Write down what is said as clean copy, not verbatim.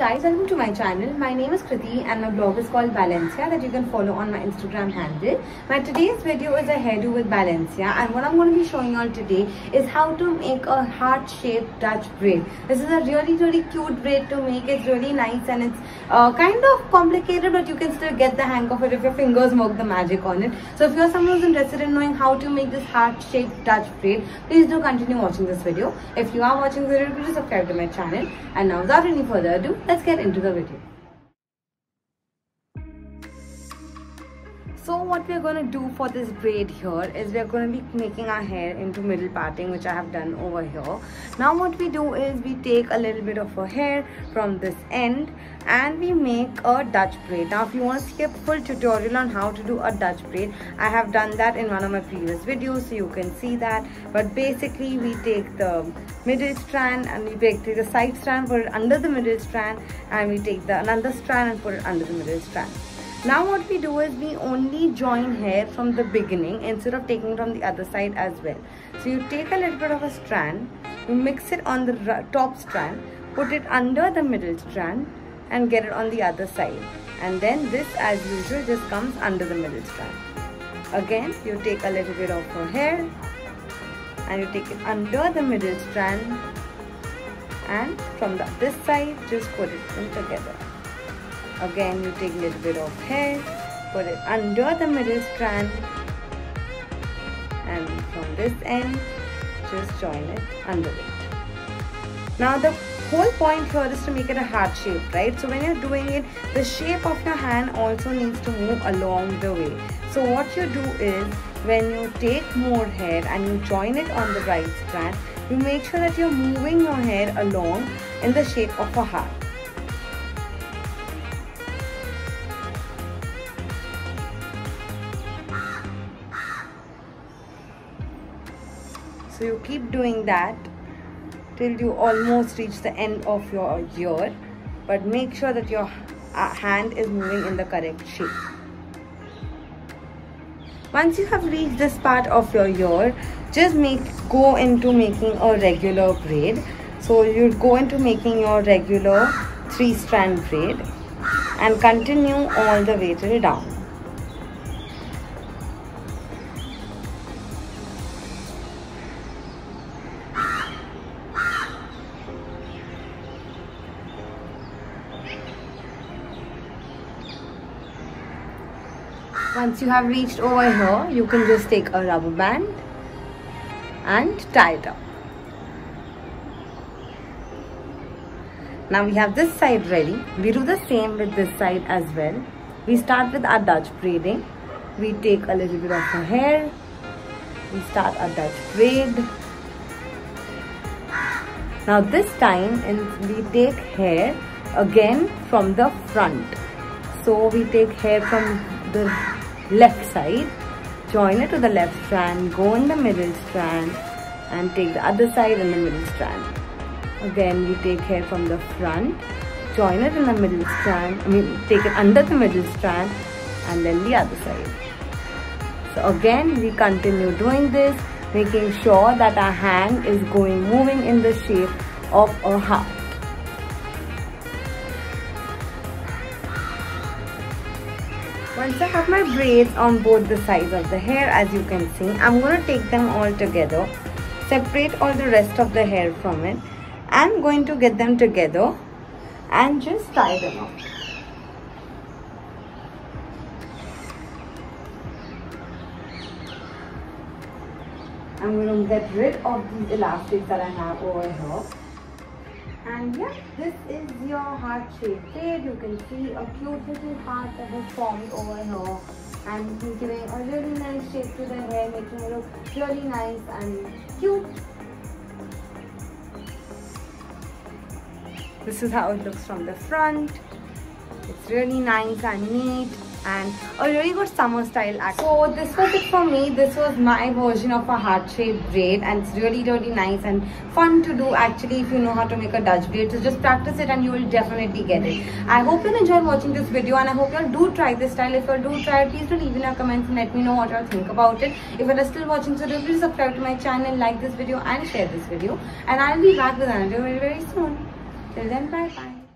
guys, welcome to my channel. My name is Kriti and my blog is called Balencia that you can follow on my Instagram handle. My today's video is a hairdo with Balencia, and what I'm going to be showing you all today is how to make a heart-shaped Dutch braid. This is a really cute braid to make. It's really nice and it's kind of complicated, but you can still get the hang of it if your fingers work the magic on it. So if you're someone who's interested in knowing how to make this heart-shaped Dutch braid, please do continue watching this video. If you are watching the video, please subscribe to my channel. And now without any further ado, let's get into the video. So what we're going to do for this braid here is we're going to be making our hair into middle parting, which I have done over here. Now what we do is we take a little bit of our hair from this end and we make a Dutch braid. Now if you want to see a full tutorial on how to do a Dutch braid, I have done that in one of my previous videos, so you can see that. But basically we take the middle strand and we take the side strand, put it under the middle strand, and we take the another strand and put it under the middle strand. Now what we do is we only join hair from the beginning instead of taking it from the other side as well. So you take a little bit of a strand, you mix it on the top strand, put it under the middle strand and get it on the other side. And then this as usual just comes under the middle strand. Again you take a little bit of your hair and you take it under the middle strand and from this side just put it in together. Again you take a little bit of hair, put it under the middle strand, and from this end just join it under it. Now the whole point here is to make it a heart shape, right? So when you're doing it, the shape of your hand also needs to move along the way. So what you do is when you take more hair and you join it on the right strand, you make sure that you're moving your hair along in the shape of a heart. So you keep doing that till you almost reach the end of your ear, but make sure that your hand is moving in the correct shape. Once you have reached this part of your ear, just go into making a regular braid. So you go into making your regular 3-strand braid and continue all the way till down. Once you have reached over here, you can just take a rubber band and tie it up. Now we have this side ready. We do the same with this side as well. We start with our Dutch braiding. We take a little bit of our hair. We start our Dutch braid. Now this time we take hair again from the front. So we take hair from the left side, join it to the left strand, go in the middle strand and take the other side in the middle strand. Again we take hair from the front, join it in the middle strand, take it under the middle strand and then the other side. So again we continue doing this, making sure that our hand is moving in the shape of a heart. Once I have my braids on both the sides of the hair, as you can see, I'm going to take them all together, separate all the rest of the hair from it. I'm going to get them together and just tie them up. I'm going to get rid of these elastics that I have over here. And yeah, this is your heart-shaped braid. You can see a cute little heart that has formed over here and giving a really nice shape to the hair, making it look really nice and cute. This is how it looks from the front. It's really nice and neat and a really good summer style actually. So this was it for me. This was my version of a heart-shaped braid and it's really nice and fun to do actually if you know how to make a Dutch braid. So just practice it and you will definitely get it. I hope you enjoyed watching this video and I hope you do try this style. If you do try it, please do leave in your comments and let me know what you think about it. If you are still watching this video, please subscribe to my channel, like this video and share this video. And I'll be back with another very soon. Till then, bye bye.